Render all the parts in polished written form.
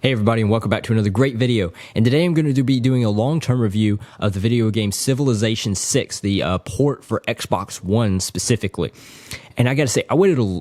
Hey everybody, and welcome back to another great video. And today I'm going to be doing a long-term review of the video game Civilization 6, the port for Xbox One specifically. And I gotta say, I waited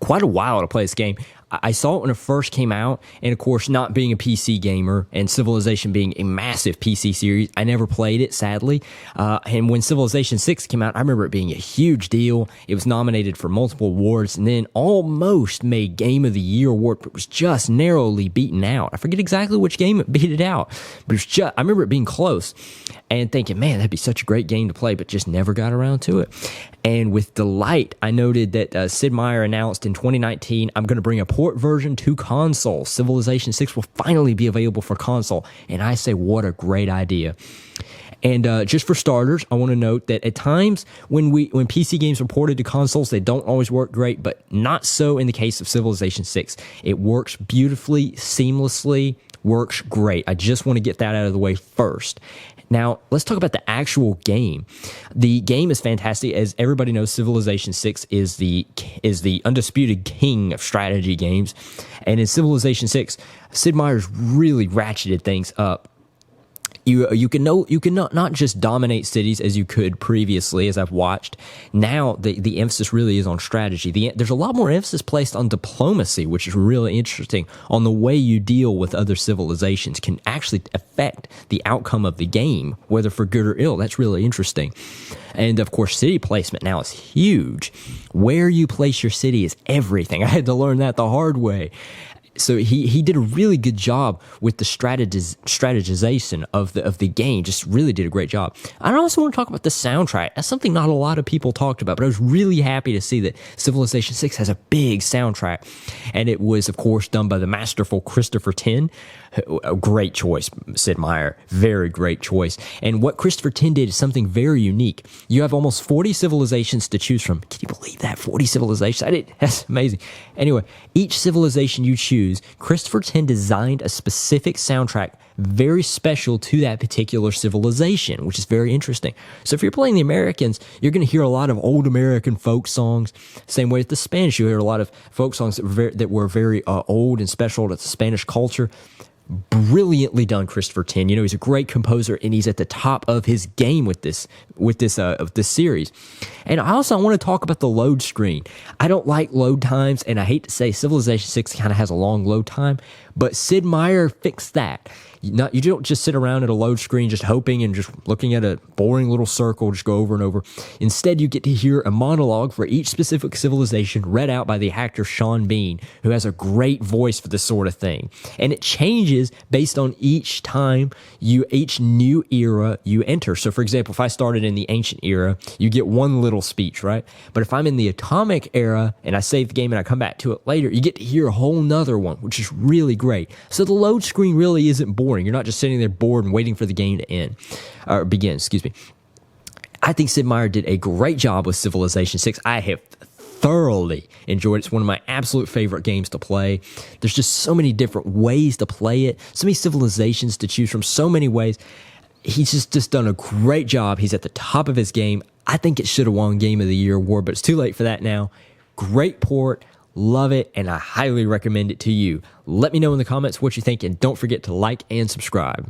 quite a while to play this game. I saw it when it first came out, and of course, not being a PC gamer and Civilization being a massive PC series, I never played it, sadly. And when Civilization 6 came out, I remember it being a huge deal. It was nominated for multiple awards, and then almost made Game of the Year award, but was just narrowly beaten out. I forget exactly which game it beat it out, but it's just, I remember it being close, and thinking, man, that'd be such a great game to play, but just never got around to it. And with delight, I noted that Sid Meier announced in 2019, I'm going to bring a port version to console. Civilization 6 will finally be available for console. And I say, what a great idea. And just for starters, I want to note that at times when PC games are ported to consoles, they don't always work great, but not so in the case of Civilization 6. It works beautifully, seamlessly, works great. I just want to get that out of the way first. Now, let's talk about the actual game. The game is fantastic. As everybody knows, Civilization 6 is the undisputed king of strategy games. And in Civilization 6, Sid Meier's really ratcheted things up. You can not just dominate cities as you could previously, as I've watched. Now the emphasis really is on strategy. There's a lot more emphasis placed on diplomacy, which is really interesting. On the way you deal with other civilizations can actually affect the outcome of the game, whether for good or ill. That's really interesting. And of course, city placement now is huge. Where you place your city is everything. I had to learn that the hard way. So he did a really good job with the strategization of the game. Just really did a great job. I also want to talk about the soundtrack. That's something not a lot of people talked about, but I was really happy to see that Civilization 6 has a big soundtrack. And it was, of course, done by the masterful Christopher Tin. A great choice, Sid Meier. Very great choice. And what Christopher Tin did is something very unique. You have almost 40 civilizations to choose from. Can you believe that? 40 civilizations? That's amazing. Anyway, each civilization you choose, Christopher Tin designed a specific soundtrack very special to that particular civilization, which is very interesting. So if you're playing the Americans, you're going to hear a lot of old American folk songs. Same way with the Spanish, you hear a lot of folk songs that were very old and special to the Spanish culture. Brilliantly done, Christopher Tin. You know, he's a great composer, and he's at the top of his game with this series. And I also want to talk about the load screen. I don't like load times, and I hate to say Civilization 6 kind of has a long load time, but Sid Meier fixed that. You don't just sit around at a load screen just hoping and just looking at a boring little circle, just go over and over. Instead, you get to hear a monologue for each specific civilization read out by the actor Sean Bean, who has a great voice for this sort of thing. And it changes based on each new era you enter. So for example, if I started in the ancient era, you get one little speech, right? But if I'm in the atomic era and I save the game and I come back to it later, you get to hear a whole nother one, which is really great. So the load screen really isn't boring. You're not just sitting there bored and waiting for the game to end, or begin, excuse me. I think Sid Meier did a great job with Civilization 6. I have thoroughly enjoyed it. It's one of my absolute favorite games to play. There's just so many different ways to play it, so many civilizations to choose from, so many ways. He's just done a great job. He's at the top of his game. I think it should have won Game of the Year award, but it's too late for that now. Great port. Love it, and I highly recommend it to you. Let me know in the comments what you think, and don't forget to like and subscribe.